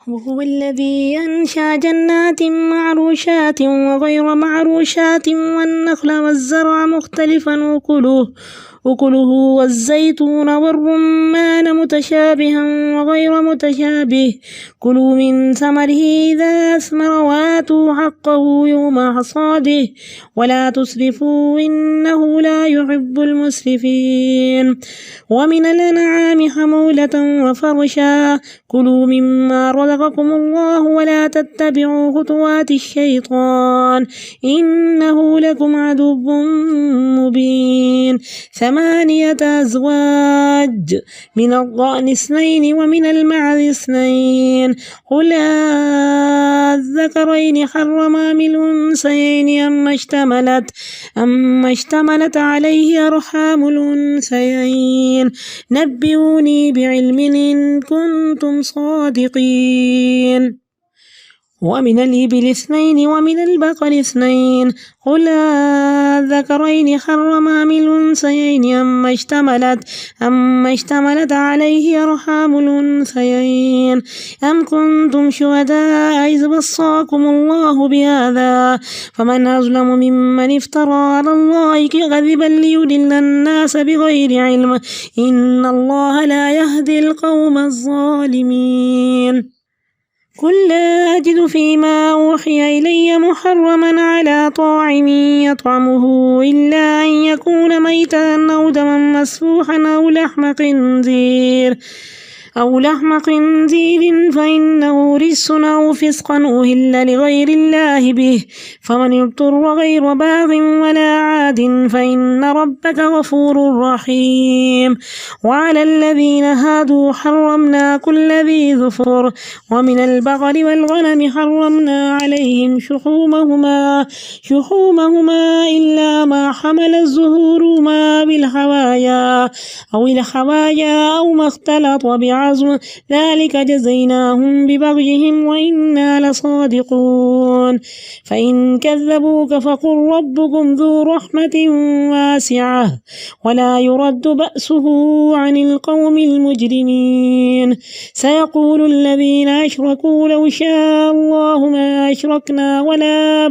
وهو الذي أنشأ جنات معروشات وغير معروشات والنخل والزرع مختلفا أكله والزيتون والرمان متشابها وغير متشابه كلوا من ثمره إذا أثمر وآتوا حقه يوم حصاده ولا تسرفوا إنه لا يحب المسرفين. ومن الأنعام حمولة وفرشا كلوا مما رزقكم الله ولا تتبعوا خطوات الشيطان إنه لكم عدو مبين. 8 أزواج من الضأن 2 ومن المعز 2 قل الذكرين حرم أم الأنثيين أما اشتملت عليه أرحام الأنثيين نبئوني بعلم إن كنتم صادقين. ومن الإبل 2 ومن البقر 2 قل الذكرين حرم أم الأنثيين أما اشتملت عليه أرحام الأنثيين أم كنتم شهداء إذ وصاكم الله بهذا فمن أظلم ممن افترى على الله كذبا ليضل الناس بغير علم إن الله لا يهدي القوم الظالمين. قل لا أجد فيما أوحي إلي محرما على طاعم يطعمه إلا أن يكون ميتا أو دما مسفوحا أو لحم خنزير فإنه رجس أو فسقا أهل لغير الله به فمن اضطر غير باغ ولا عاد فإن ربك غفور رحيم. وعلى الذين هادوا حرمنا كل ذي ظفر ومن البقر والغنم حرمنا عليهم شحومهما إلا ما حملت ظهورهما بالحوايا أو ما اختلط بعظم ذلك جزيناهم ببغيهم وإنا لصادقون. فإن كذبوك فقل ربكم ذو رحمة واسعة ولا يرد بأسه عن القوم المجرمين. سيقول الذين أشركوا لو شاء الله ما أشركنا ولا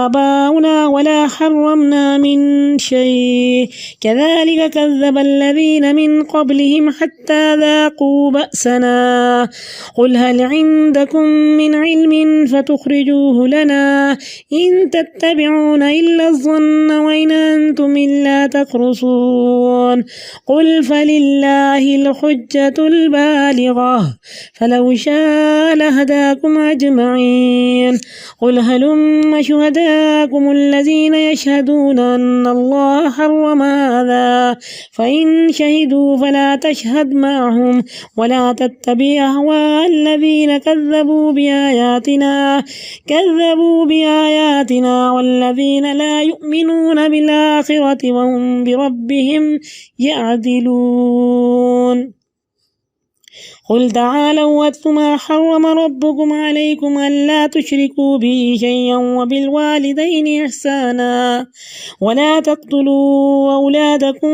آباؤنا ولا حرمنا من شيء كذلك كذب الذين من قبلهم حتى ذاقوا بأسنا. قل هل عندكم من علم فتخرجوه لنا إن تتبعون إلا الظن وإن أنتم إلا تخرصون. قل فلله الحجة البالغة فلو شاء لهداكم أجمعين. قل هلم شهداكم الذين يشهدون أن الله حرم هذا فإن شهدوا فلا تشهد معهم ولا تتبع أهواء الذين كذبوا بآياتنا والذين لا يؤمنون بالآخرة وهم بربهم يعدلون. قل تعالوا واتل ما حرم ربكم عليكم ألا تشركوا به شيئا وبالوالدين إحسانا ولا تقتلوا أولادكم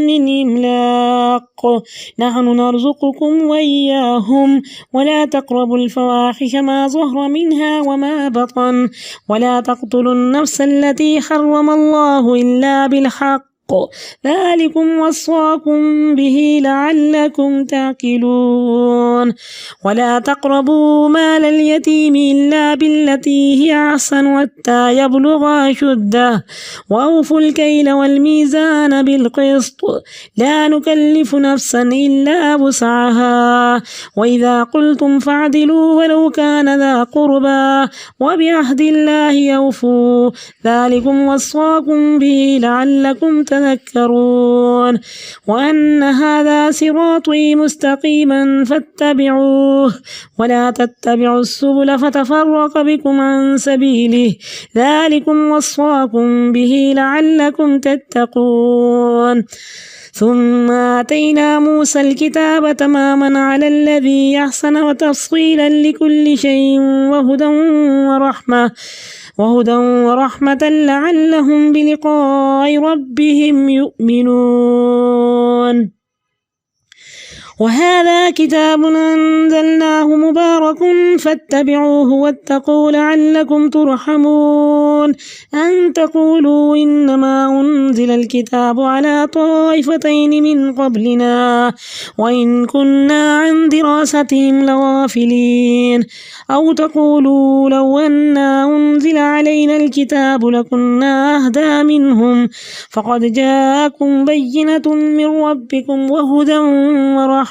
من إملاق نحن نرزقكم وإياهم ولا تقربوا الفواحش ما ظهر منها وما بطن ولا تقتلوا النفس التي حرم الله إلا بالحق ذلكم وصاكم به لعلكم تعقلون. ولا تقربوا مال اليتيم إلا بالتي هي أحسن حتى يبلغ أشده وأوفوا الكيل والميزان بالقسط لا نكلف نفسا إلا وسعها وإذا قلتم فاعدلوا ولو كان ذا قربى وبعهد الله أوفوا ذلكم وصاكم به لعلكم تذكرون. وأن هذا صراطي مستقيما فاتبعوه ولا تتبعوا السبل فتفرق بكم عن سبيله ذلكم وصاكم به لعلكم تتقون. ثم آتينا موسى الكتاب تماما على الذي أحسن وتفصيلا لكل شيء وهدى ورحمة لعلهم بلقاء ربهم يؤمنون. وهذا كتاب أنزلناه مبارك فاتبعوه واتقوا لعلكم ترحمون أن تقولوا إنما أنزل الكتاب على طائفتين من قبلنا وإن كنا عن دراستهم لغافلين أو تقولوا لو أنا أنزل علينا الكتاب لكنا أهدى منهم فقد جاءكم بينة من ربكم وهدى ورحمة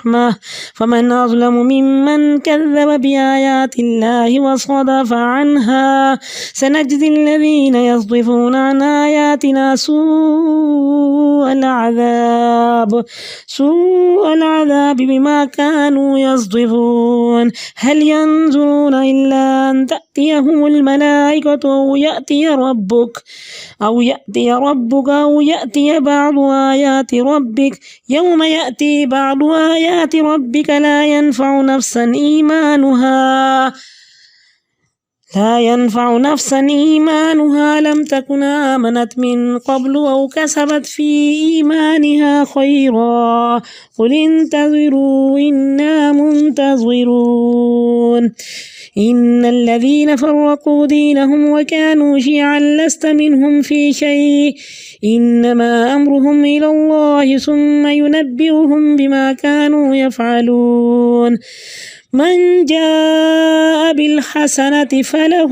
فمن أظلم ممن كذب بآيات الله وصدف عنها سنجزي الذين يصدفون عن آياتنا سوء العذاب بما كانوا يصدفون هل ينظرون إلا أن تأتيهم الملائكة أو يأتي ربك أو يأتي بعض آيات ربك يوم يأتي بعض آيات ربك لا ينفع نفسا إيمانها لم تكن آمنت من قبل أو كسبت في إيمانها خيرا قل انتظروا إنا منتظرون إن الذين فرقوا دينهم وكانوا شيعا لست منهم في شيء إنما أمرهم إلى الله ثم ينبئهم بما كانوا يفعلون من جاء بالحسنة فله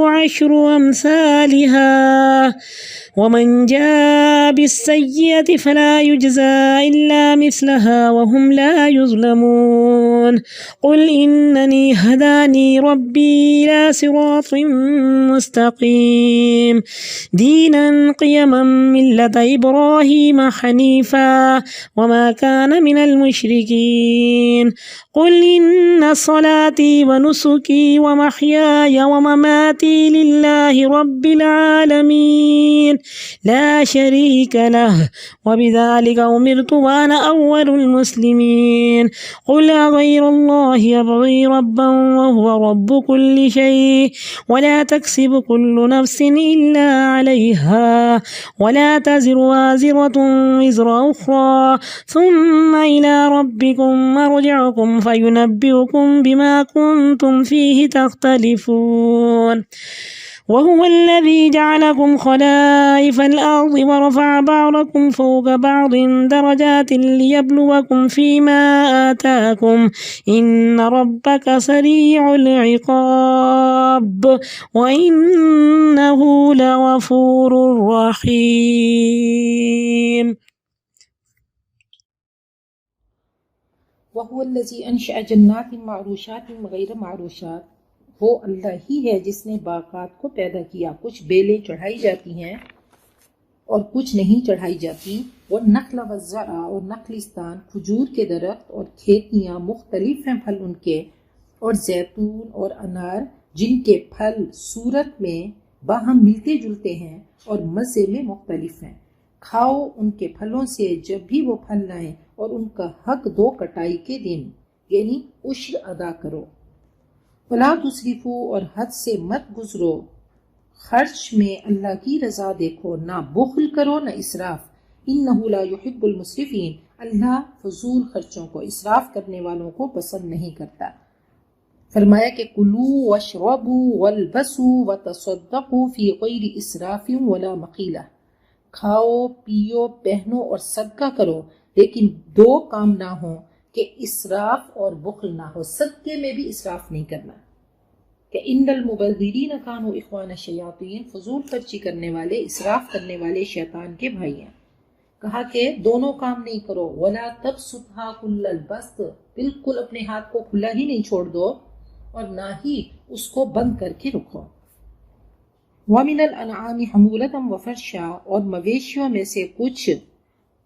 10 أمثالها ومن جاء بالسيئة فلا يجزى إلا مثلها وهم لا يظلمون قل إنني هداني ربي إلى صراط مستقيم دينا قيما ملة إبراهيم حنيفا وما كان من المشركين قل إن صلاتي ونسكي ومحياي ومماتي لله رب العالمين لا شريك له وبذلك أمرت وأنا أول المسلمين قل أغير الله أبغي ربا وهو رب كل شيء ولا تكسب كل نفس إلا عليها ولا تزر وازرة وزر أخرى ثم إلى ربكم مرجعكم فينبئكم بما كنتم فيه تختلفون وهو الذي جعلكم خلائف الأرض ورفع بعضكم فوق بعض درجات ليبلوكم فيما آتاكم إن ربك سريع العقاب وإنه لغفور رحيم وَهُوَ الَّذِي أَنشَأَ جَنَّاتٍ مَعْرُوشَاتٍ وَغَيْرَ مَعْرُوشَاتٍ وہ اللہ ہی ہے جس نے باغات کو پیدا کیا، کچھ بیلیں چڑھائی جاتی ہیں اور کچھ نہیں چڑھائی جاتی، وَالنَّخْلَ وَالزَّرْعَ اور نخلستان کھجور کے درخت اور کھیتیاں مختلف ہیں پھل ان کے، اور زیتون اور انار جن کے پھل صورت میں باہم ملتے جلتے ہیں اور مزے میں مختلف ہیں، کھاؤ ان کے پھلوں سے جب بھی وہ پھل لائیں اور ان کا حق دو کٹائی کے دن یعنی عشر ادا کرو، وَلَا تُسْرِفُوا اور حد سے مت گزرو، خرچ میں اللہ کی رضا دیکھو، نہ بخل کرو نہ اسراف، إِنَّهُ لَا يُحِبُّ الْمُسْرِفِينَ اللہ فضول خرچوں کو، اسراف کرنے والوں کو پسند نہیں کرتا۔ فرمایا کہ کُلُوا وَاشْرَبُوا وَالْبَسُوا وَتَصَدَّقُوا فِي غَيْرِ إِسْرَافٍ وَلَا مَقِيلَةٍ کھاؤ پیو پہنو اور صدقہ کرو لیکن دو کام نہ ہوں کہ اسراف اور بخل نہ ہو، صدقے میں بھی اسراف نہیں کرنا، کہ ان المبذرین کانوا اخوان الشیاطین فضول خرچی کرنے والے، اسراف کرنے والے شیطان کے بھائی ہیں۔ کہا کہ دونوں کام نہیں کرو، ولا تبسطھا کل البسط بالکل اپنے ہاتھ کو کھلا ہی نہیں چھوڑ دو اور نہ ہی اس کو بند کر کے رکھو۔ وَمِنَ الْأَنْعَامِ حَمُولَةً وَفَرْشًا اور مویشیوں میں سے کچھ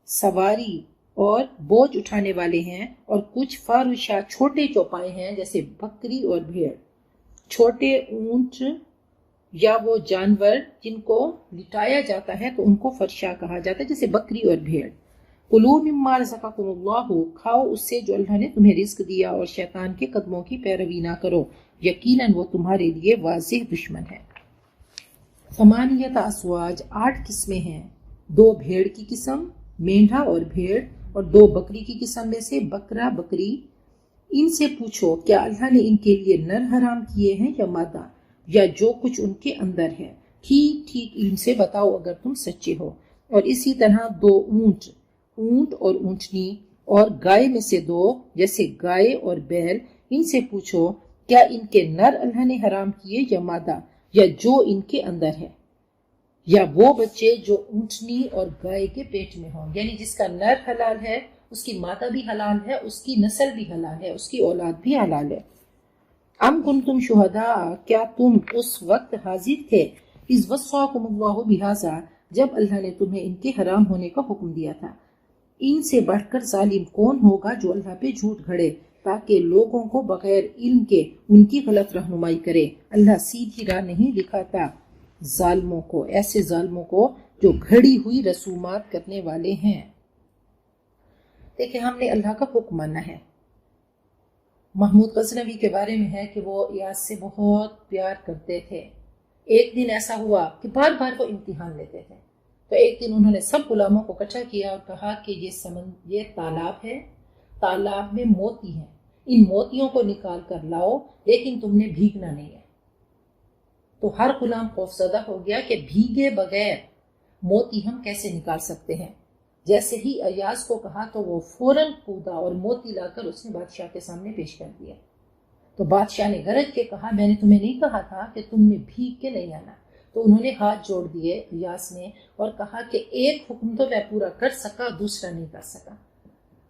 سواری اور بوجھ اٹھانے والے ہیں اور کچھ فارشا چھوٹے چوپائے ہیں جیسے بکری اور بھیڑ، چھوٹے اونٹ یا وہ جانور جن کو لٹایا جاتا ہے تو ان کو فرشا کہا جاتا ہے جیسے بکری اور بھیڑ۔ کُلُوا مِمَّا رَزَقَكُمُ اللَّهُ کھاؤ اس سے جو اللہ نے تمہیں رزق دیا اور شیطان کے قدموں کی پیروی نہ کرو، یقیناً وہ تمہارے لیے واضح دشمن ہے۔ 8 ازواج 8 قسمیں ہیں، 2 بھیڑ کی قسم، مینڈھا اور بھیڑ، اور 2 بکری کی قسم میں سے بکرا بکری، ان سے پوچھو کیا اللہ نے ان کے لیے نر حرام کیے ہیں یا مادہ، یا جو کچھ ان کے اندر ہے، ٹھیک ٹھیک ان سے بتاؤ اگر تم سچے ہو۔ اور اسی طرح 2 اونٹ اور اونٹنی اور گائے میں سے 2 جیسے گائے اور بیل، ان سے پوچھو کیا ان کے نر اللہ نے حرام کیے یا مادہ، یا جو ان کے اندر ہے، یا وہ بچے جو اونٹنی اور گائے کے پیٹ میں ہوں، یعنی جس کا نر حلال ہے اس کی مادہ بھی حلال ہے، اس کی نسل بھی حلال ہے، اس کی اولاد بھی حلال ہے۔ ام کنتم شہداء، کیا تم اس وقت حاضر تھے، اذ وصاکم اللہ بہذا، جب اللہ نے تمہیں ان کے حرام ہونے کا حکم دیا تھا۔ ان سے بڑھ کر ظالم کون ہوگا جو اللہ پہ جھوٹ گھڑے تاکہ لوگوں کو بغیر علم کے ان کی غلط رہنمائی کرے۔ اللہ سیدھی راہ نہیں دکھاتا ظالموں کو، ایسے ظالموں کو جو گھڑی ہوئی رسومات کرنے والے ہیں۔ دیکھیں، ہم نے اللہ کا حکم مانا ہے۔ محمود غزنوی کے بارے میں ہے کہ وہ ایاز سے بہت پیار کرتے تھے۔ ایک دن ایسا ہوا کہ بار بار وہ امتحان لیتے تھے، تو ایک دن انہوں نے سب غلاموں کو اکٹھا کیا اور کہا کہ یہ تالاب ہے، تالاب میں موتی ہیں، ان موتیوں کو نکال کر لاؤ، لیکن تم نے بھیگنا نہیں ہے۔ تو ہر غلام خوفزدہ ہو گیا کہ بھیگے بغیر موتی ہم کیسے نکال سکتے ہیں۔ جیسے ہی ایاز کو کہا تو وہ فوراً کودا اور موتی لا کر اس نے بادشاہ کے سامنے پیش کر دیا۔ تو بادشاہ نے گرج کے کہا میں نے تمہیں نہیں کہا تھا کہ تم نے بھیگ کے نہیں آنا۔ تو انہوں نے ہاتھ جوڑ دیے ایاز نے اور کہا کہ ایک حکم تو میں پورا کر سکا، دوسرا نہیں کر سکا۔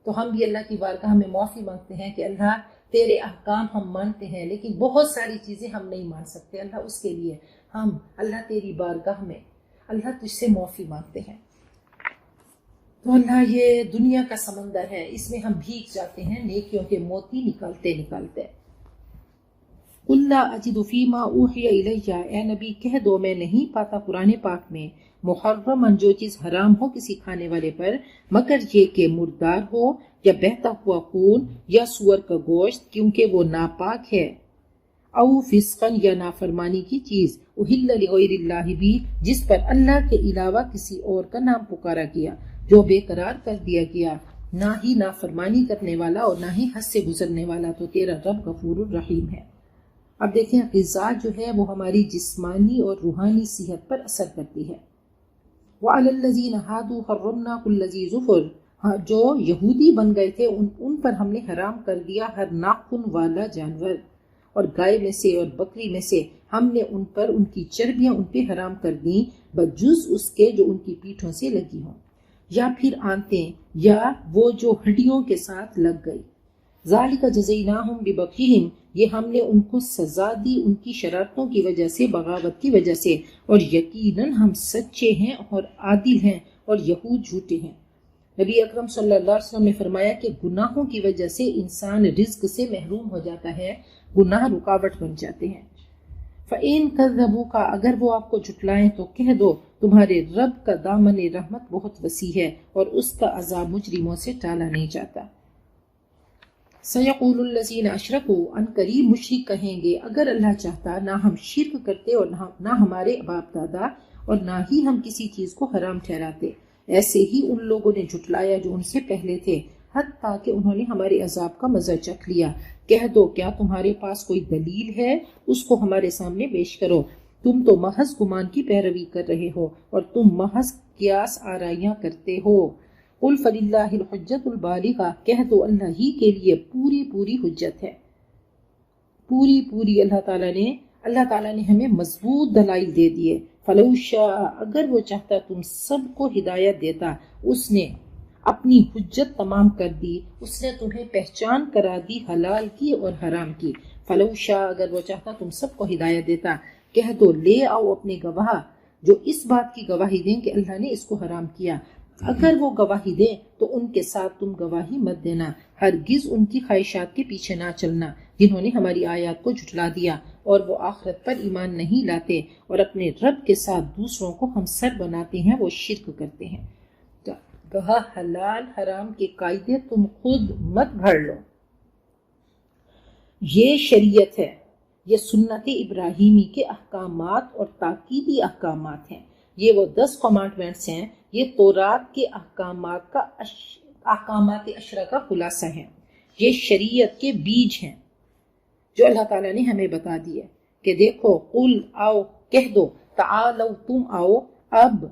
تو ہم بھی اللہ کی بارگاہ میں معافی مانگتے ہیں کہ اللہ تیرے احکام ہم مانتے ہیں لیکن بہت ساری چیزیں ہم نہیں مان سکتے، اللہ اس کے لیے ہم اللہ تیری بارگاہ میں اللہ تجھ سے معافی مانگتے ہیں۔ تو اللہ یہ دنیا کا سمندر ہے، اس میں ہم بھیگ جاتے ہیں نیکیوں کے موتی نکالتے نکالتے۔ قُلْ لَا أَجِدُ فِي مَا أُوحِيَ إِلَيَّ، اے نبی کہہ دو میں نہیں پاتا قرآن پاک میں محرمن جو چیز حرام ہو کسی کھانے والے پر، مگر یہ کہ مردار ہو یا بہتا ہوا خون یا سور کا گوشت، کیونکہ وہ ناپاک ہے، او فسقن یا نافرمانی کی چیز، احل لغیر اللہ بھی جس پر اللہ کے علاوہ کسی اور کا نام پکارا گیا، جو بے قرار کر دیا گیا، نہ ہی نافرمانی کرنے والا اور نہ ہی حد سے گزرنے والا، تو تیرا رب غفور الرحیم ہے۔ اب دیکھیں غذا جو ہے وہ ہماری جسمانی اور روحانی صحت پر اثر کرتی ہے۔ وَعَلَى الَّذِينَ هَادُوا حَرَّمْنَا كُلَّ ذِي ظُفُرٍ، جو یہودی بن گئے تھے ان پر ہم نے حرام کر دیا ہر ناخن والا جانور، اور گائے میں سے اور بکری میں سے ہم نے ان پر ان کی چربیاں ان پہ حرام کر دیں، بجز اس کے جو ان کی پیٹھوں سے لگی ہوں، یا پھر آنتیں یا وہ جو ہڈیوں کے ساتھ لگ گئی۔ ذَلِكَ جَزَيْنَاهُمْ بِبَغْيِهِمْ، یہ ہم نے ان کو سزا دی ان کی شرارتوں کی وجہ سے، بغاوت کی وجہ سے، اور یقیناً ہم سچے ہیں اور عادل ہیں اور یہود جھوٹے ہیں۔ نبی اکرم صلی اللہ علیہ وسلم نے فرمایا کہ گناہوں کی وجہ سے انسان رزق سے محروم ہو جاتا ہے، گناہ رکاوٹ بن جاتے ہیں۔ فَإِن كَذَّبُوكَ، اگر وہ آپ کو جھٹلائیں تو کہہ دو تمہارے رب کا دامن رحمت بہت وسیع ہے اور اس کا عذاب مجرموں سے ٹالا نہیں جاتا۔ سَيَقُولُ الَّذِينَ أَشْرَكُوا، ان قریب مشرک کہیں گے اگر اللہ چاہتا نہ ہم شرک کرتے اور نہ ہمارے باپ دادا اور نہ ہی ہم کسی چیز کو حرام ٹھہراتے، ایسے ہی ان لوگوں نے جھٹلایا جو ان سے پہلے تھے، حتیٰ کہ انہوں نے ہمارے عذاب کا مزہ چکھ لیا۔ کہہ دو کیا تمہارے پاس کوئی دلیل ہے، اس کو ہمارے سامنے پیش کرو، تم تو محض گمان کی پیروی کر رہے ہو اور تم محض قیاس آرائیاں کرتے ہو۔ قُلْ فَلِلَّهِ الْحُجَّةُ الْبَالِغَةُ، کہہ دو اللہ ہی کے لیے پوری پوری حجت ہے، پوری پوری اللہ تعالیٰ نے ہمیں مضبوط دلائل دے دیے۔ فَلَوْ شَاءَ، اگر وہ چاہتا تم سب کو ہدایت دیتا، اس نے اپنی حجت تمام کر دی، اس نے تمہیں پہچان کرا دی حلال کی اور حرام کی۔ فَلَوْ شَاءَ، اگر وہ چاہتا تم سب کو ہدایت دیتا، کہہ دو لے آؤ اپنے گواہ جو اس بات کی گواہی دیں کہ اللہ نے اس کو حرام کیا، اگر وہ گواہی دیں تو ان کے ساتھ تم گواہی مت دینا، ہرگز ان کی خواہشات کے پیچھے نہ چلنا جنہوں نے ہماری آیات کو جھٹلا دیا اور وہ آخرت پر ایمان نہیں لاتے اور اپنے رب کے ساتھ دوسروں کو ہمسر بناتے ہیں، وہ شرک کرتے ہیں۔ گواہ حلال حرام کے قاعدے تم خود مت گھڑ لو، یہ شریعت ہے، یہ سنت ابراہیمی کے احکامات اور تاکیدی احکامات ہیں، یہ وہ 10 کمانڈمنٹس ہیں، یہ تورات کے احکامات کا احکامات عشرہ کا خلاصہ ہیں، یہ شریعت کے بیج ہیں جو اللہ تعالیٰ نے ہمیں بتا دیے کہ دیکھو قل آؤ کہہ دو، تعالو تم آؤ، اب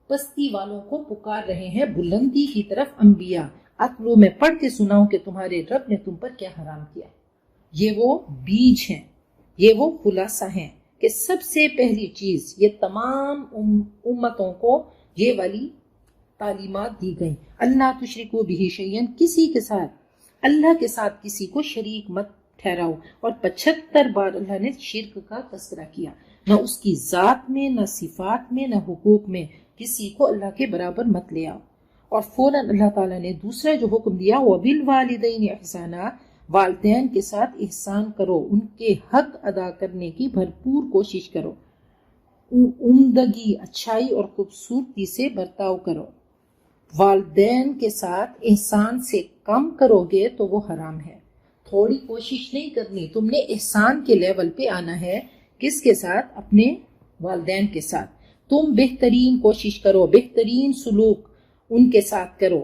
پستی والوں کو پکار رہے ہیں بلندی کی طرف انبیاء، اتلو میں پڑھ کے سناؤں کہ تمہارے رب نے تم پر کیا حرام کیا۔ یہ وہ بیج ہیں، یہ وہ خلاصہ ہیں کہ سب سے پہلی چیز یہ تمام امتوں کو یہ والی تعلیمات دی گئیں، اللہ تشرکو بہ شیئا، کسی کے ساتھ اللہ کے ساتھ کسی کو شریک مت ٹھہراؤ، اور 75 بار اللہ نے شرک کا تذکرہ کیا، نہ اس کی ذات میں، نہ صفات میں، نہ حقوق میں، کسی کو اللہ کے برابر مت لے آؤ۔ اور فوراً اللہ تعالیٰ نے دوسرا جو حکم دیا وَبِالْوَالِدَيْنِ احسانا، والدین کے ساتھ احسان کرو، ان کے حق ادا کرنے کی بھرپور کوشش کرو، عمدگی، اچھائی اور خوبصورتی سے برتاؤ کرو۔ والدین کے ساتھ احسان سے کم کرو گے تو وہ حرام ہے، تھوڑی کوشش نہیں کرنی، تم نے احسان کے لیول پہ آنا ہے۔ کس کے ساتھ؟ اپنے والدین کے ساتھ تم بہترین کوشش کرو، بہترین سلوک ان کے ساتھ کرو،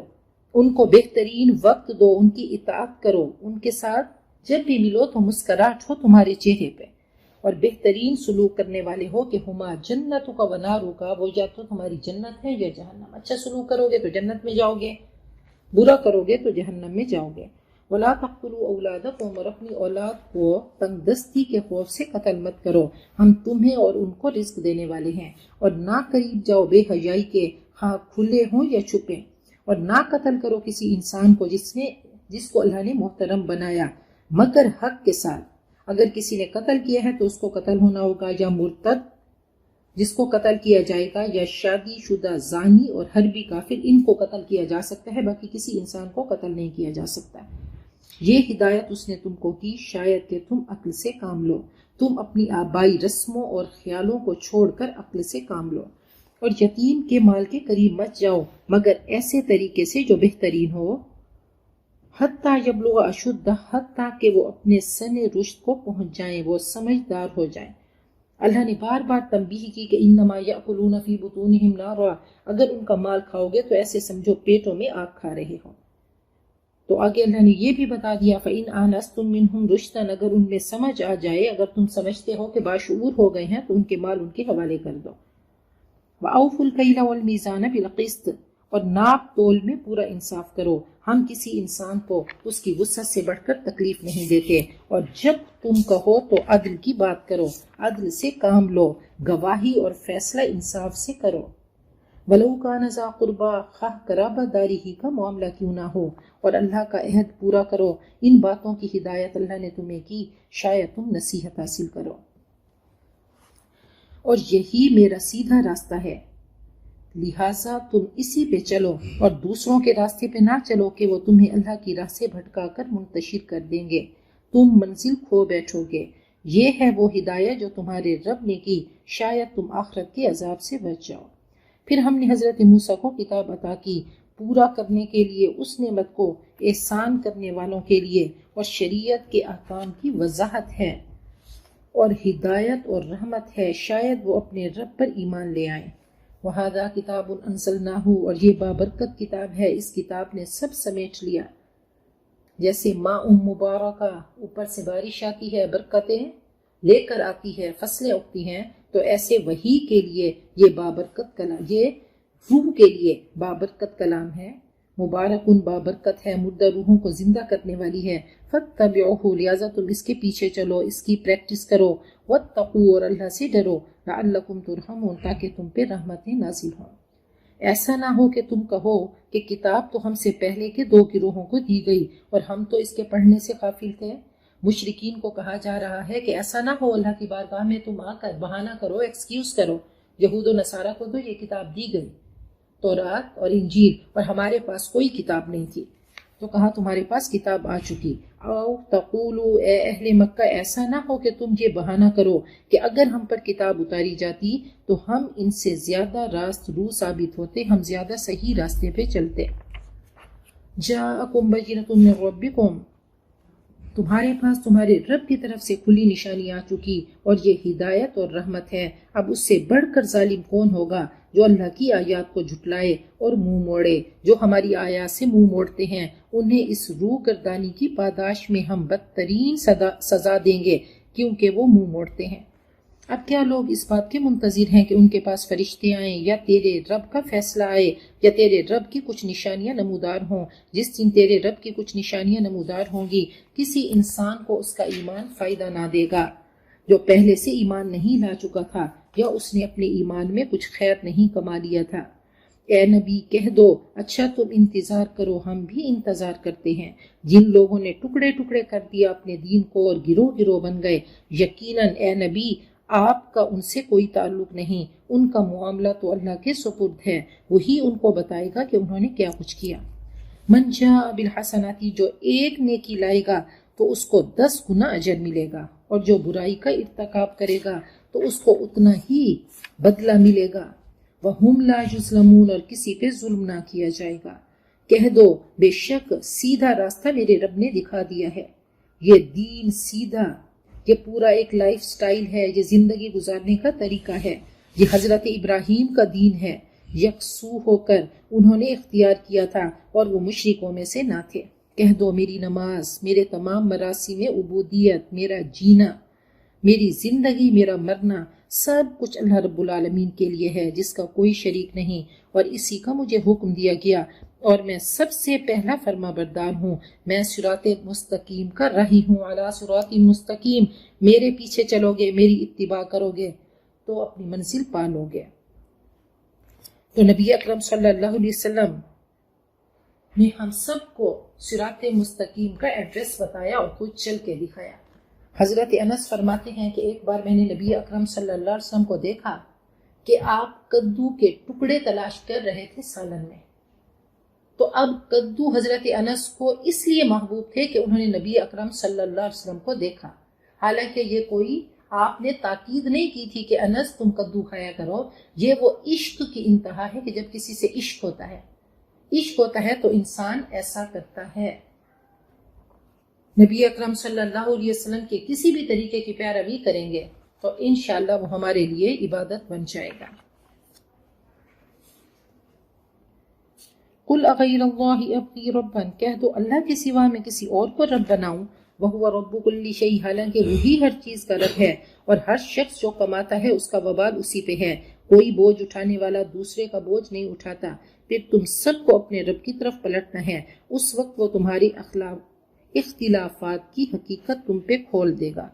ان کو بہترین وقت دو، ان کی اطاعت کرو، ان کے ساتھ جب بھی ملو تو مسکراہٹ ہو تمہارے چہرے پہ، اور بہترین سلوک کرنے والے ہو کہ ہما جنت کا ونارو کا، وہ یا تو تمہاری جنت ہے یا جہنم۔ اچھا سلوک کرو گے تو جنت میں جاؤ گے، برا کرو گے تو جہنم میں جاؤ گے۔ وَلَا تَقْتُلُوا أَوْلَادَكُمْ، اور اپنی اولاد کو تنگ دستی کے خوف سے قتل مت کرو، ہم تمہیں اور ان کو رزق دینے والے ہیں۔ اور نہ قریب جاؤ بے حیائی کے، ہاں کھلے ہوں یا چھپے، اور نہ قتل کرو کسی انسان کو جس کو اللہ نے محترم بنایا، مگر حق کے ساتھ۔ اگر کسی نے قتل کیا ہے تو اس کو قتل ہونا ہوگا، یا مرتد جس کو قتل کیا جائے گا، یا شادی شدہ زانی اور حربی کافر، ان کو قتل کیا جا سکتا ہے، باقی کسی انسان کو قتل نہیں کیا جا سکتا۔ یہ ہدایت اس نے تم کو کی شاید کہ تم عقل سے کام لو، تم اپنی آبائی رسموں اور خیالوں کو چھوڑ کر عقل سے کام لو۔ اور یتیم کے مال کے قریب مت جاؤ مگر ایسے طریقے سے جو بہترین ہو، حتیٰ یبلغ اشدہ، حتیٰ کہ وہ اپنے سن رشد کو پہنچ جائیں، وہ سمجھدار ہو جائیں۔ اللہ نے بار بار تنبیہ کی کہ انما یأکلون فی بطونہم نارا، اگر ان کا مال کھاؤ گے تو ایسے سمجھو پیٹوں میں آگ کھا رہے ہو۔ تو آگے اللہ نے یہ بھی بتا دیا فَإِنْ آنَسْتُم مِّنْهُمْ رُشْدًا، اگر ان میں سمجھ آ جائے، اگر تم سمجھتے ہو کہ باشعور ہو گئے ہیں تو ان کے مال ان کے حوالے کر دو۔ وَأَوْفُوا الْكَيْلَ وَالْمِيزَانَ بِالْقِسْطِ، اور ناپ تول میں پورا انصاف کرو، ہم کسی انسان کو اس کی وسعت سے بڑھ کر تکلیف نہیں دیتے۔ اور جب تم کہو تو عدل کی بات کرو، عدل سے کام لو، گواہی اور فیصلہ انصاف سے کرو۔ وَلَوْ كَانَ ذَا قُرْبَىٰ، خواہ قرابت داری ہی کا معاملہ کیوں نہ ہو، اور اللہ کا عہد پورا کرو۔ ان باتوں کی ہدایت اللہ نے تمہیں کی، شاید تم نصیحت حاصل کرو۔ اور یہی میرا سیدھا راستہ ہے، لہٰذا تم اسی پہ چلو، اور دوسروں کے راستے پہ نہ چلو کہ وہ تمہیں اللہ کی راہ سے بھٹکا کر منتشر کر دیں گے، تم منزل کھو بیٹھو گے۔ یہ ہے وہ ہدایت جو تمہارے رب نے کی، شاید تم آخرت کے عذاب سے بچ جاؤ۔ پھر ہم نے حضرت موسیٰ کو کتاب عطا کی، پورا کرنے کے لیے اس نعمت کو، احسان کرنے والوں کے لیے، اور شریعت کے احکام کی وضاحت ہے، اور ہدایت اور رحمت ہے، شاید وہ اپنے رب پر ایمان لے آئیں۔ وَهَذَا كِتَابٌ أَنزَلْنَاهُ، اور یہ بابرکت کتاب ہے، اس کتاب نے سب سمیٹ لیا۔ جیسے ماء مبارکہ، اوپر سے بارش آتی ہے، برکتیں لے کر آتی ہے، فصلیں اگتی ہیں، تو ایسے وحی کے لیے یہ بابرکت کلام، یہ روح کے لیے بابرکت کلام ہے، مبارکن بابرکت ہے، مردہ روحوں کو زندہ کرنے والی ہے۔ فَاتَّبِعُوهُ، لہٰذا تم اس کے پیچھے چلو، اس کی پریکٹس کرو۔ وَاتَّقُوا، اور اللہ سے ڈرو، لَعَلَّكُمْ تُرْحَمُونَ، تاکہ تم پہ رحمتیں نازل ہوں۔ ایسا نہ ہو کہ تم کہو کہ کتاب تو ہم سے پہلے کے 2 گروہوں کو دی گئی اور ہم تو اس کے پڑھنے سے غافل تھے۔ مشرکین کو کہا جا رہا ہے کہ ایسا نہ ہو اللہ کی بارگاہ میں تم آ کر بہانہ کرو، ایکسکیوز کرو، یہود و نصارہ کو تو یہ کتاب دی گئی، تورات اور انجیل، اور ہمارے پاس کوئی کتاب نہیں تھی، تو کہا تمہارے پاس کتاب آ چکی۔ او تقولو، اے اہل مکہ، ایسا نہ ہو کہ تم یہ بہانہ کرو کہ اگر ہم پر کتاب اتاری جاتی تو ہم ان سے زیادہ راست رو ثابت ہوتے، ہم زیادہ صحیح راستے پہ چلتے۔ جاءکم بینۃ من ربکم، تمہارے پاس تمہارے رب کی طرف سے کھلی نشانی آ چکی، اور یہ ہدایت اور رحمت ہے۔ اب اس سے بڑھ کر ظالم کون ہوگا جو اللہ کی آیات کو جھٹلائے اور منہ موڑے۔ جو ہماری آیات سے منہ موڑتے ہیں انہیں اس روح گردانی کی پاداش میں ہم بدترین سزا دیں گے، کیونکہ وہ منہ موڑتے ہیں۔ اب کیا لوگ اس بات کے منتظر ہیں کہ ان کے پاس فرشتے آئیں یا تیرے رب کا فیصلہ آئے یا تیرے رب کی کچھ نشانیاں نمودار ہوں؟ جس دن تیرے رب کی کچھ نشانیاں نمودار ہوں گی، کسی انسان کو اس کا ایمان فائدہ نہ دے گا جو پہلے سے ایمان نہیں لا چکا تھا یا اس نے اپنے ایمان میں کچھ خیر نہیں کما لیا تھا۔ اے نبی کہہ دو، اچھا تم انتظار کرو، ہم بھی انتظار کرتے ہیں۔ جن لوگوں نے ٹکڑے ٹکڑے کر دیا اپنے دین کو اور گروہ گروہ بن گئے، یقیناً اے نبی آپ کا ان سے کوئی تعلق نہیں، ان کا معاملہ تو اللہ کے سپرد ہے، وہی ان کو بتائے گا کہ انہوں نے کیا کچھ کیا۔ من جاء بالحسناتی، جو ایک نیکی لائے گا تو اس کو 10 گنا اجر ملے گا، اور جو برائی کا ارتکاب کرے گا تو اس کو اتنا ہی بدلہ ملے گا۔ وَهُمْ لَا يُظْلَمُونَ، اور کسی پہ ظلم نہ کیا جائے گا۔ کہہ دو بے شک سیدھا راستہ میرے رب نے دکھا دیا ہے۔ یہ دین سیدھا، یہ پورا ایک لائف سٹائل ہے، یہ زندگی گزارنے کا طریقہ ہے۔ یہ حضرت ابراہیم کا دین ہے، یکسو ہو کر انہوں نے اختیار کیا تھا اور وہ مشرکوں میں سے نہ تھے۔ کہہ دو میری نماز، میرے تمام مراسم عبودیت، میرا جینا، میری زندگی، میرا مرنا، سب کچھ اللہ رب العالمین کے لیے ہے جس کا کوئی شریک نہیں، اور اسی کا مجھے حکم دیا گیا، اور میں سب سے پہلا فرما بردار ہوں۔ میں صراط مستقیم کر رہی ہوں، علی صراط مستقیم۔ میرے پیچھے چلو گے، میری اتباع کرو گے تو اپنی منزل پا لو گے۔ تو نبی اکرم صلی اللہ علیہ وسلم نے ہم سب کو صراط مستقیم کا ایڈریس بتایا اور خود چل کے دکھایا۔ حضرت انس فرماتے ہیں کہ ایک بار میں نے نبی اکرم صلی اللہ علیہ وسلم کو دیکھا کہ آپ کدو کے ٹکڑے تلاش کر رہے تھے سالن میں۔ تو اب کدو حضرت انس کو اس لیے محبوب تھے کہ انہوں نے نبی اکرم صلی اللہ علیہ وسلم کو دیکھا، حالانکہ یہ کوئی آپ نے تاکید نہیں کی تھی کہ انس تم کدو کھایا کرو۔ یہ وہ عشق کی انتہا ہے کہ جب کسی سے عشق ہوتا ہے، عشق ہوتا ہے تو انسان ایسا کرتا ہے۔ نبی اکرم صلی اللہ علیہ وسلم کے کسی بھی طریقے کی پیروی کریں گے تو انشاءاللہ وہ ہمارے لیے عبادت بن جائے گا۔ قل اغیر اللہ ابغی ربا، کہہ دو اللہ کے سوا میں کسی اور کو رب بناؤں، وہو رب کل شیء، حالانکہ وہی ہر چیز کا رب ہے، اور ہر شخص جو کماتا ہے اس کا وبال اسی پہ ہے۔ کوئی بوجھ اٹھانے والا دوسرے کا بوجھ نہیں اٹھاتا۔ پھر تم سب کو اپنے رب کی طرف پلٹنا ہے، اس وقت وہ تمہاری اختلافات کی حقیقت تم پہ کھول دے گا۔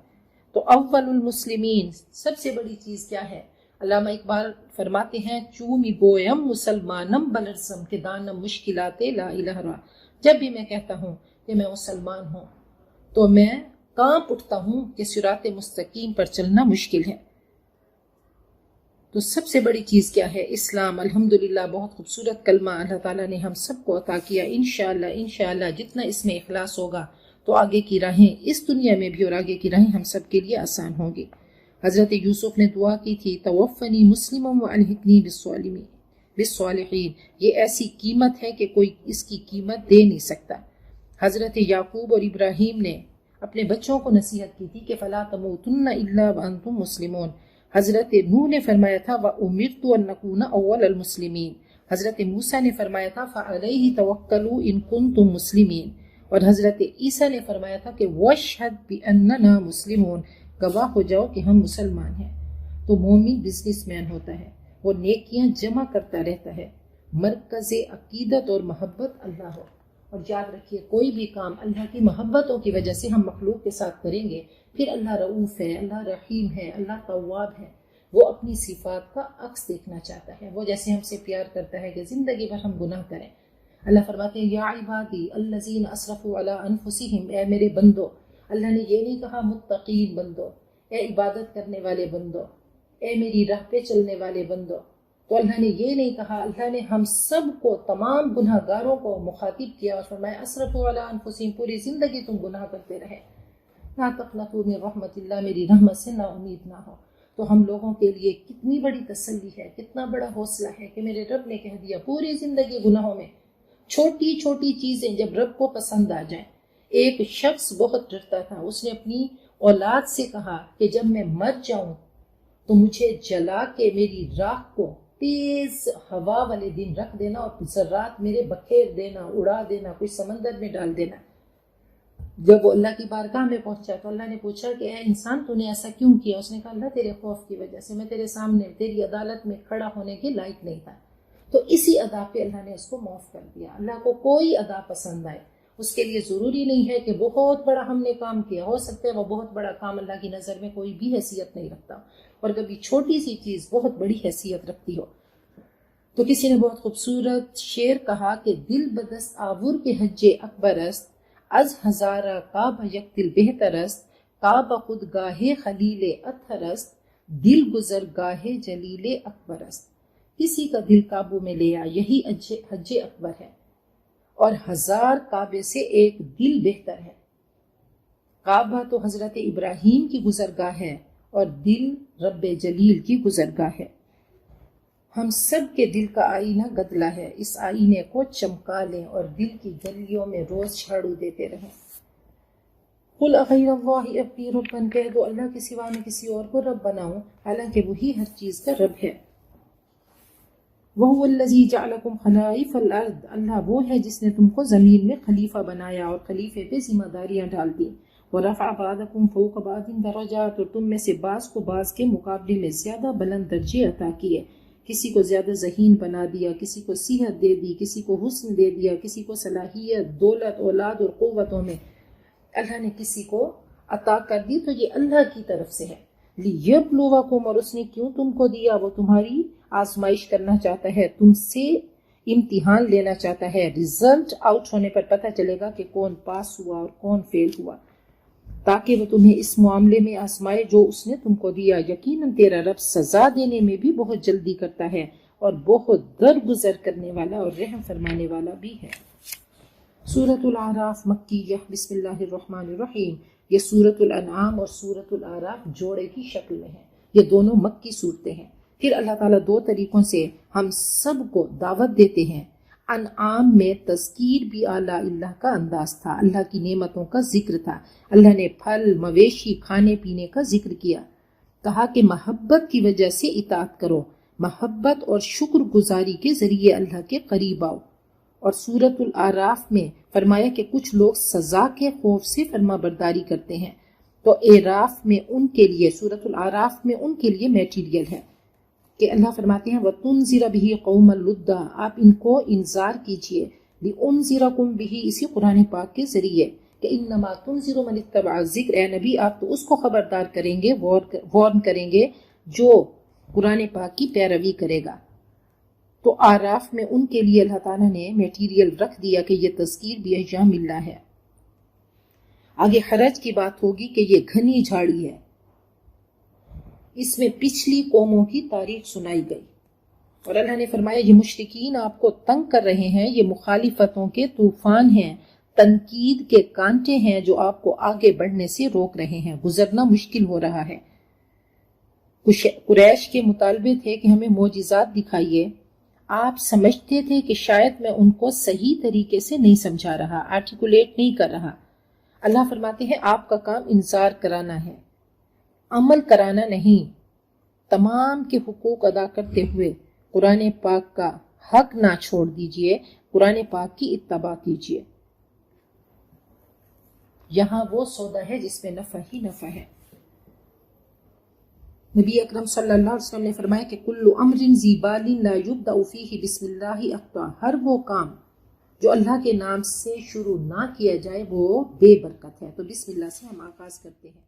تو اول المسلمین، سب سے بڑی چیز کیا ہے؟ علامہ اقبال فرماتے ہیں چومی گویم مسلمانم بلرزم کہ دانم مشکلات لا الہ را، جب بھی میں کہتا ہوں کہ میں مسلمان ہوں تو میں کانپ اٹھتا ہوں کہ صراط مستقیم پر چلنا مشکل ہے۔ تو سب سے بڑی چیز کیا ہے؟ اسلام۔ الحمدللہ بہت خوبصورت کلمہ اللہ تعالیٰ نے ہم سب کو عطا کیا۔ انشاءاللہ جتنا اس میں اخلاص ہوگا تو آگے کی راہیں اس دنیا میں بھی اور آگے کی راہیں ہم سب کے لیے آسان ہوں گی۔ حضرت یوسف نے دعا کی تھی توفنی مسلما والحقنی بالصالحین، یہ ایسی قیمت ہے کہ کوئی اس کی قیمت دے نہیں سکتا۔ حضرت یعقوب اور ابراہیم نے اپنے بچوں کو نصیحت کی تھی کہ فلا تموتن الا وانتم مسلمون۔ حضرت نوح نے فرمایا تھا وَأُمِرْتُ أَن نَّكُونَ أَوَّلَ الْمُسْلِمِينَ۔ حضرت موسیٰ نے فرمایا تھا فَعَلَيْهِ تَوَكَّلُوا إِن كُنتُم مُّسْلِمِينَ، اور حضرت عیسیٰ نے فرمایا تھا کہ وَاشْهَدْ بِأَنَّنَا مُسْلِمُونَ، گواہ ہو جاؤ کہ ہم مسلمان ہیں۔ تو مومن بزنس مین ہوتا ہے، وہ نیکیاں جمع کرتا رہتا ہے، مرکز عقیدت اور محبت اللہ ہو۔ اور یاد رکھیے کوئی بھی کام اللہ کی محبتوں کی وجہ سے ہم مخلوق کے ساتھ کریں گے، پھر اللہ رؤوف ہے، اللہ رحیم ہے، اللہ تواب ہے، وہ اپنی صفات کا عکس دیکھنا چاہتا ہے۔ وہ جیسے ہم سے پیار کرتا ہے کہ زندگی بھر ہم گناہ کریں، اللہ فرماتے ہیں یا عبادی الذین اسرفوا علی انفسہم، اے میرے بندو۔ اللہ نے یہ نہیں کہا متقین بندو، اے عبادت کرنے والے بندو، اے میری راہ پہ چلنے والے بندو۔ تو اللہ نے یہ نہیں کہا، اللہ نے ہم سب کو، تمام گناہ گاروں کو مخاطب کیا اور فرمایا اسرفوا علی انفسہم، پوری زندگی تم گناہ کرتے رہے، لا تقنطوا من رحمت اللہ، میری رحمت سے نا امید نہ ہو۔ تو ہم لوگوں کے لیے کتنی بڑی تسلی ہے، کتنا بڑا حوصلہ ہے کہ میرے رب نے کہہ دیا پوری زندگی گناہوں میں، چھوٹی چھوٹی چیزیں جب رب کو پسند آ جائیں۔ ایک شخص بہت ڈرتا تھا، اس نے اپنی اولاد سے کہا کہ جب میں مر جاؤں تو مجھے جلا کے میری راکھ کو تیز ہوا والے دن رکھ دینا اور ذرات میرے بکھیر دینا، اڑا دینا، کوئی سمندر میں ڈال دینا۔ جب وہ اللہ کی بارگاہ میں پہنچا تو اللہ نے پوچھا کہ اے انسان تو نے ایسا کیوں کیا؟ اس نے کہا اللہ تیرے خوف کی وجہ سے، میں تیرے سامنے تیری عدالت میں کھڑا ہونے کے لائق نہیں تھا۔ تو اسی ادا پہ اللہ نے اس کو معاف کر دیا۔ اللہ کو کوئی ادا پسند آئے، اس کے لیے ضروری نہیں ہے کہ بہت بڑا ہم نے کام کیا، ہو سکتا ہے وہ بہت بڑا کام اللہ کی نظر میں کوئی بھی حیثیت نہیں رکھتا، اور کبھی چھوٹی سی چیز بہت بڑی حیثیت رکھتی ہو۔ تو کسی نے بہت خوبصورت شعر کہا کہ دل بدست آور کے حج اکبر است، از ہزارہ کعبہ یک دل بہتر است، کعبہ خود گاہ خلیل اطہر است، دل گزر گاہ جلیل اکبر است۔ کسی کا دل قابو میں لے آ، یہی حج اکبر ہے، اور 1000 کعبے سے ایک دل بہتر ہے۔ کعبہ تو حضرت ابراہیم کی گزرگاہ ہے اور دل رب جلیل کی گزرگاہ ہے۔ ہم سب کے دل کا آئینہ گدلا ہے، اس آئینے کو چمکا لیں اور دل کی گلیوں میں روز جھاڑو دیتے رہیں۔ قل اغیر اللہ ابغی ربا، کہہ دو اللہ کے سوا میں کسی اور کو رب بناؤں، حالانکہ وہی ہر چیز کا رب ہے۔ وَهُوَ الَّذِي جَعَلَكُمْ خَلَائِفَ الْأَرْضِ، اللہ وہ ہے جس نے تم کو زمین میں خلیفہ بنایا اور خلیفے پہ ذمہ داریاں ڈال دی۔ وَرَفَعَ بَعْضَكُمْ فَوْقَ بَعْضٍ دَرَجَاتٍ، اور تم میں سے بعض کو بعض کے مقابلے میں زیادہ بلند درجے عطا کیے، کسی کو زیادہ ذہین بنا دیا، کسی کو صحت دے دی، کسی کو حسن دے دیا، کسی کو صلاحیت، دولت، اولاد اور قوتوں میں اللہ نے کسی کو عطا کر دی، تو یہ اللہ کی طرف سے ہے۔ لِيَبْلُوَكُمْ، اور اس نے کیوں تم کو دیا؟ وہ تمہاری آزمائش کرنا چاہتا ہے، تم سے امتحان لینا چاہتا ہے۔ رزلٹ آؤٹ ہونے پر پتہ چلے گا کہ کون پاس ہوا اور کون فیل ہوا، تاکہ وہ تمہیں اس معاملے میں آزمائے جو اس نے تم کو دیا۔ یقیناً تیرا رب سزا دینے میں بھی بہت جلدی کرتا ہے اور بہت درگزر کرنے والا اور رحم فرمانے والا بھی ہے۔ سورۃ الاعراف مکیہ، بسم اللہ الرحمن الرحیم۔ یہ سورۃ الانعام اور سورۃ الاعراف جوڑے کی شکل میں ہیں، یہ دونوں مکی صورتیں ہیں۔ پھر اللہ تعالیٰ 2 طریقوں سے ہم سب کو دعوت دیتے ہیں۔ انعام میں تذکیر بھی اعلیٰ اللہ کا انداز تھا، اللہ کی نعمتوں کا ذکر تھا، اللہ نے پھل مویشی کھانے پینے کا ذکر کیا، کہا کہ محبت کی وجہ سے اطاعت کرو، محبت اور شکر گزاری کے ذریعے اللہ کے قریب آؤ۔ اور سورۃ الاعراف میں فرمایا کہ کچھ لوگ سزا کے خوف سے فرما برداری کرتے ہیں، تو اعراف میں ان کے لیے، سورۃ الاعراف میں ان کے لیے میٹیریل ہے کہ اللہ فرماتے ہیں وَتُنذِرَ بِهِ قَوْمًا لُدًّا، آپ ان کو انذار کیجئے، لِأُنذِرَكُمْ بِهِ، اسی قرآن پاک کے ذریعے، کہ انما تنذر من اتبع الذکر، اے نبی آپ تو اس کو خبردار کریں گے، وارن کریں گے جو قرآن پاک کی پیروی کرے گا۔ تو آراف میں ان کے لیے اللہ تعالیٰ نے میٹیریل رکھ دیا کہ یہ تذکیر بھی ایام اللہ ہے۔ آگے حرج کی بات ہوگی کہ یہ گھنی جھاڑی ہے، اس میں پچھلی قوموں کی تاریخ سنائی گئی، اور اللہ نے فرمایا یہ مشرکین آپ کو تنگ کر رہے ہیں، یہ مخالفتوں کے طوفان ہیں، تنقید کے کانٹے ہیں جو آپ کو آگے بڑھنے سے روک رہے ہیں، گزرنا مشکل ہو رہا ہے۔ قریش کے مطالبے تھے کہ ہمیں معجزات دکھائیے، آپ سمجھتے تھے کہ شاید میں ان کو صحیح طریقے سے نہیں سمجھا رہا، آرٹیکولیٹ نہیں کر رہا۔ اللہ فرماتے ہیں آپ کا کام انذار کرانا ہے، عمل کرانا نہیں۔ تمام کے حقوق ادا کرتے ہوئے قرآن پاک کا حق نہ چھوڑ دیجئے، قرآن پاک کی اتباع کیجئے۔ یہاں وہ سودا ہے جس میں نفع ہی نفع ہے۔ نبی اکرم صلی اللہ علیہ وسلم نے فرمایا کہ کل امر ذی بال لا یبدأ فیہ بسم اللہ اخطا، ہر وہ کام جو اللہ کے نام سے شروع نہ کیا جائے وہ بے برکت ہے۔ تو بسم اللہ سے ہم آغاز کرتے ہیں۔